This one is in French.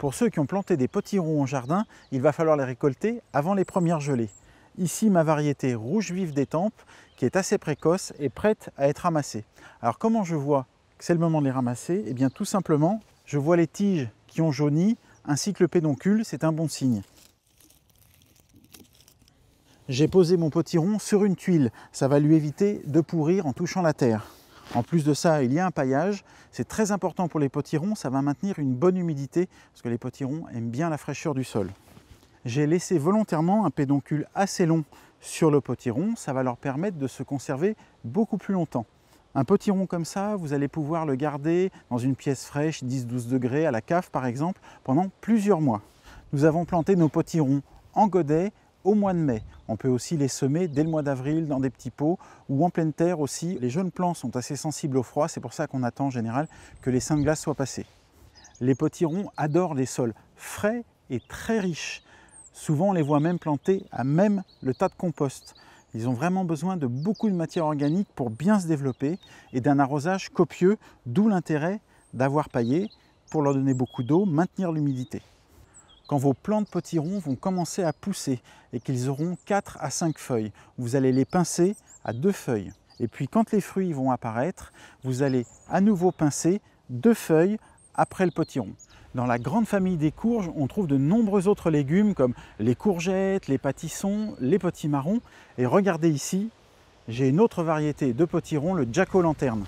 Pour ceux qui ont planté des potirons au jardin, il va falloir les récolter avant les premières gelées. Ici, ma variété rouge vif d'Étampes, qui est assez précoce et prête à être ramassée. Alors comment je vois que c'est le moment de les ramasser? Eh bien tout simplement, je vois les tiges qui ont jauni, ainsi que le pédoncule, c'est un bon signe. J'ai posé mon potiron sur une tuile, ça va lui éviter de pourrir en touchant la terre. En plus de ça, il y a un paillage, c'est très important pour les potirons, ça va maintenir une bonne humidité, parce que les potirons aiment bien la fraîcheur du sol. J'ai laissé volontairement un pédoncule assez long sur le potiron, ça va leur permettre de se conserver beaucoup plus longtemps. Un potiron comme ça, vous allez pouvoir le garder dans une pièce fraîche, 10-12 degrés, à la cave par exemple, pendant plusieurs mois. Nous avons planté nos potirons en godet au mois de mai. On peut aussi les semer dès le mois d'avril dans des petits pots ou en pleine terre aussi. Les jeunes plants sont assez sensibles au froid, c'est pour ça qu'on attend en général que les seins de glace soient passés. Les potirons adorent les sols frais et très riches. Souvent, on les voit même plantés à même le tas de compost. Ils ont vraiment besoin de beaucoup de matière organique pour bien se développer et d'un arrosage copieux, d'où l'intérêt d'avoir paillé pour leur donner beaucoup d'eau, maintenir l'humidité. Quand vos plants de potirons vont commencer à pousser et qu'ils auront 4 à 5 feuilles, vous allez les pincer à 2 feuilles. Et puis quand les fruits vont apparaître, vous allez à nouveau pincer 2 feuilles après le potiron. Dans la grande famille des courges, on trouve de nombreux autres légumes comme les courgettes, les pâtissons, les potimarrons. Et regardez ici, j'ai une autre variété de potiron, le jack-o'-lanterne.